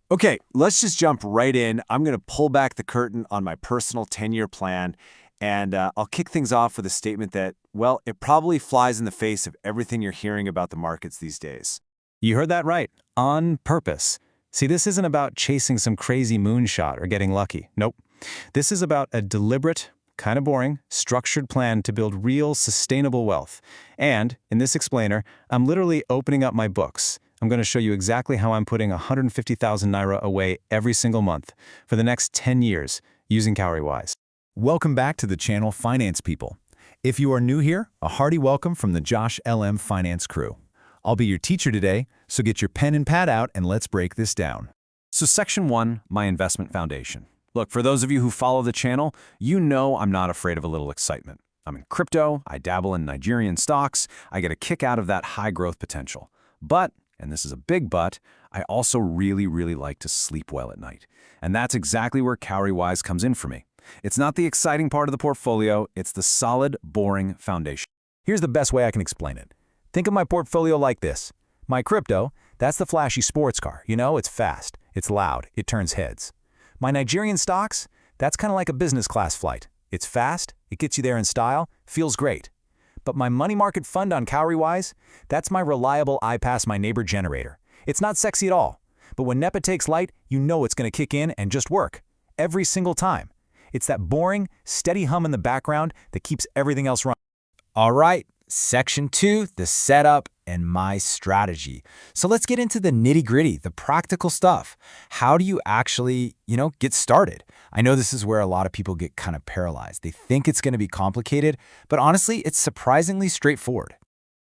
Okay, let's just jump right in. I'm going to pull back the curtain on my personal 10-year plan, and I'll kick things off with a statement that, well, it probably flies in the face of everything you're hearing about the markets these days. You heard that right. On purpose. See, this isn't about chasing some crazy moonshot or getting lucky. Nope. This is about a deliberate, kind of boring, structured plan to build real, sustainable wealth. And, in this explainer, I'm literally opening up my books. I'm going to show you exactly how I'm putting 150,000 Naira away every single month for the next 10 years using Cowrywise. Welcome back to the channel, Finance People. If you are new here, a hearty welcome from the JoshLM Finance crew. I'll be your teacher today, so get your pen and pad out and let's break this down. So Section 1, my investment foundation. Look, for those of you who follow the channel, you know I'm not afraid of a little excitement. I'm in crypto, I dabble in Nigerian stocks, I get a kick out of that high growth potential. But, and this is a big but, I also really like to sleep well at night. And that's exactly where Cowrywise comes in for me. It's not the exciting part of the portfolio, it's the solid, boring foundation. Here's the best way I can explain it. Think of my portfolio like this. My crypto, that's the flashy sports car. You know, it's fast, it's loud, it turns heads. My Nigerian stocks, that's kind of like a business class flight. It's fast, it gets you there in style, feels great. But my money market fund on Cowrywise, that's my reliable I pass my neighbor generator. It's not sexy at all, but when NEPA takes light, you know it's going to kick in and just work. Every single time. It's that boring, steady hum in the background that keeps everything else running. All right, Section 2, the setup and my strategy. So let's get into the nitty-gritty, the practical stuff. How do you actually, get started? I know this is where a lot of people get kind of paralyzed. They think it's going to be complicated, but honestly, it's surprisingly straightforward.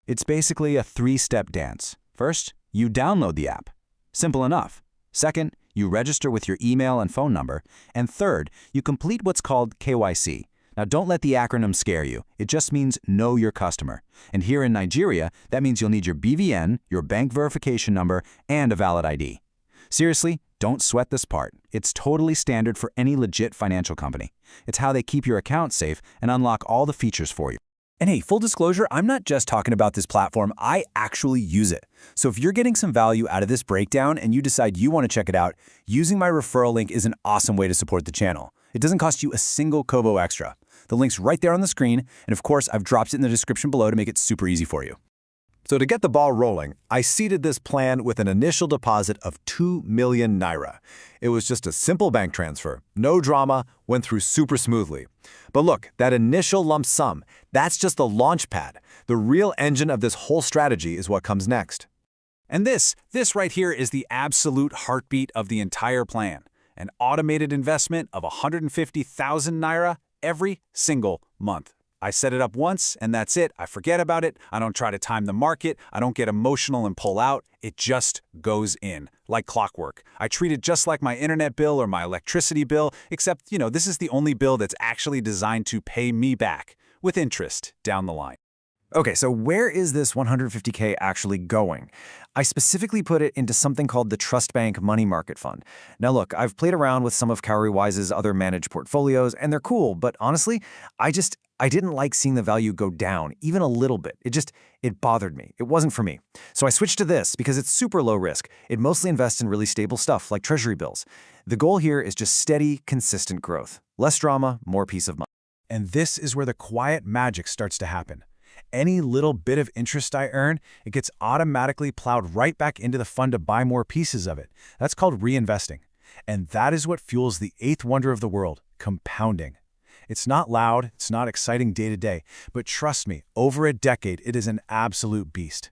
It's basically a three-step dance. First, you download the app. Simple enough. Second, you register with your email and phone number. And third, you complete what's called KYC. Now, don't let the acronym scare you. It just means know your customer. And here in Nigeria, that means you'll need your BVN, your bank verification number, and a valid ID. Seriously, don't sweat this part. It's totally standard for any legit financial company. It's how they keep your account safe and unlock all the features for you. And hey, full disclosure, I'm not just talking about this platform, I actually use it. So if you're getting some value out of this breakdown and you decide you want to check it out, using my referral link is an awesome way to support the channel. It doesn't cost you a single kobo extra. The link's right there on the screen, and of course, I've dropped it in the description below to make it super easy for you. So to get the ball rolling, I seeded this plan with an initial deposit of 2 million Naira. It was just a simple bank transfer, no drama, went through super smoothly. But look, that initial lump sum, that's just the launch pad. The real engine of this whole strategy is what comes next. And this right here is the absolute heartbeat of the entire plan. An automated investment of 150,000 Naira every single month. I set it up once and that's it. I forget about it. I don't try to time the market. I don't get emotional and pull out. It just goes in like clockwork. I treat it just like my internet bill or my electricity bill, except, this is the only bill that's actually designed to pay me back with interest down the line. Okay, so where is this 150K actually going? I specifically put it into something called the Trust Bank Money Market Fund. Now look, I've played around with some of Cowrywise's other managed portfolios, and they're cool, but honestly, I didn't like seeing the value go down, even a little bit. It bothered me. It wasn't for me. So I switched to this because it's super low risk. It mostly invests in really stable stuff like treasury bills. The goal here is just steady, consistent growth. Less drama, more peace of mind. And this is where the quiet magic starts to happen. Any little bit of interest I earn, it gets automatically plowed right back into the fund to buy more pieces of it. That's called reinvesting. And that is what fuels the eighth wonder of the world, compounding. It's not loud, it's not exciting day to day, but trust me, over a decade, it is an absolute beast.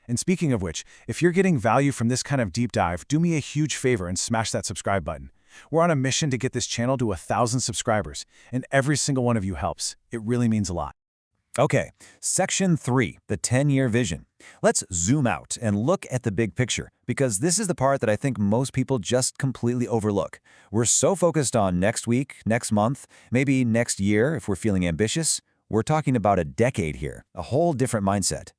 And speaking of which, if you're getting value from this kind of deep dive, do me a huge favor and smash that subscribe button. We're on a mission to get this channel to 1,000 subscribers, and every single one of you helps. It really means a lot. Okay, Section 3, the 10-year vision. Let's zoom out and look at the big picture, because this is the part that I think most people just completely overlook. We're so focused on next week, next month, maybe next year if we're feeling ambitious. We're talking about a decade here, a whole different mindset.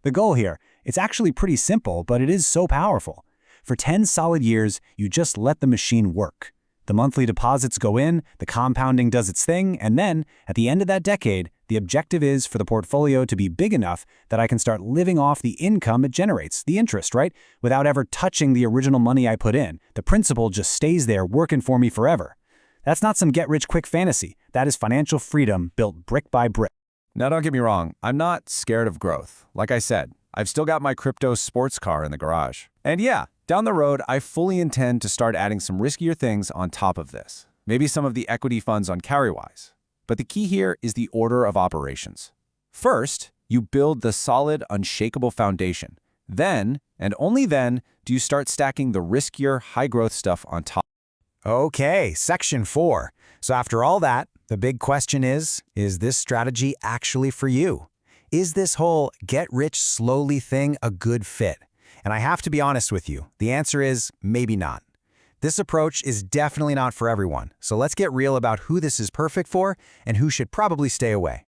The goal here, it's actually pretty simple, but it is so powerful. For 10 solid years, you just let the machine work. The monthly deposits go in, the compounding does its thing, and then, at the end of that decade, The objective is for the portfolio to be big enough that I can start living off the income it generates, the interest, right? Without ever touching the original money I put in. The principal just stays there working for me forever. That's not some get-rich-quick fantasy. That is financial freedom built brick by brick. Now, don't get me wrong, I'm not scared of growth. Like I said, I've still got my crypto sports car in the garage. And yeah, down the road, I fully intend to start adding some riskier things on top of this. Maybe some of the equity funds on Cowrywise. But the key here is the order of operations. First, you build the solid, unshakable foundation. Then, and only then, do you start stacking the riskier, high-growth stuff on top. Okay, section 4. So after all that, the big question is this strategy actually for you? Is this whole get-rich-slowly thing a good fit? And I have to be honest with you, the answer is maybe not. This approach is definitely not for everyone, so let's get real about who this is perfect for and who should probably stay away.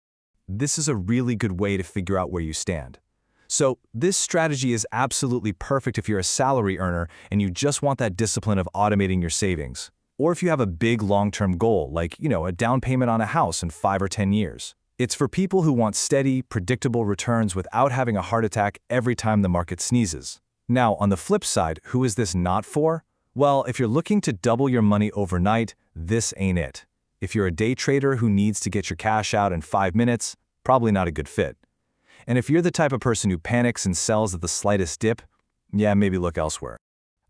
This is a really good way to figure out where you stand. So this strategy is absolutely perfect if you're a salary earner and you just want that discipline of automating your savings. Or if you have a big long-term goal, like, a down payment on a house in 5 or 10 years. It's for people who want steady, predictable returns without having a heart attack every time the market sneezes. Now, on the flip side, who is this not for? Well, if you're looking to double your money overnight, this ain't it. If you're a day trader who needs to get your cash out in 5 minutes, probably not a good fit. And if you're the type of person who panics and sells at the slightest dip, yeah, maybe look elsewhere.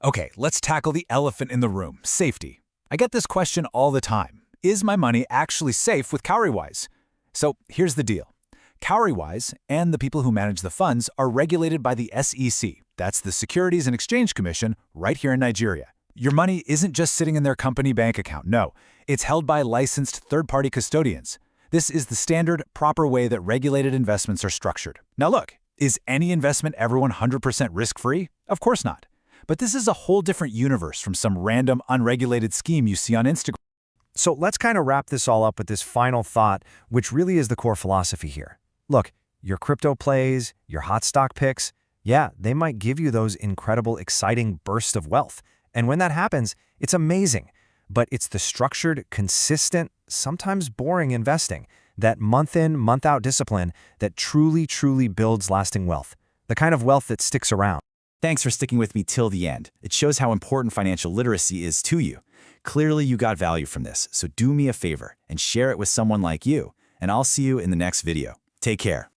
Okay, let's tackle the elephant in the room, safety. I get this question all the time. Is my money actually safe with Cowrywise? So here's the deal. Cowrywise and the people who manage the funds are regulated by the SEC. That's the Securities and Exchange Commission right here in Nigeria. Your money isn't just sitting in their company bank account. No, it's held by licensed third-party custodians. This is the standard, proper way that regulated investments are structured. Now look, is any investment ever 100% risk-free? Of course not. But this is a whole different universe from some random, unregulated scheme you see on Instagram. So let's kind of wrap this all up with this final thought, which really is the core philosophy here. Look, your crypto plays, your hot stock picks, yeah, they might give you those incredible, exciting bursts of wealth. And when that happens, it's amazing. But it's the structured, consistent, sometimes boring investing, that month-in, month-out discipline that truly, truly builds lasting wealth. The kind of wealth that sticks around. Thanks for sticking with me till the end. It shows how important financial literacy is to you. Clearly you got value from this, so do me a favor and share it with someone like you, and I'll see you in the next video. Take care.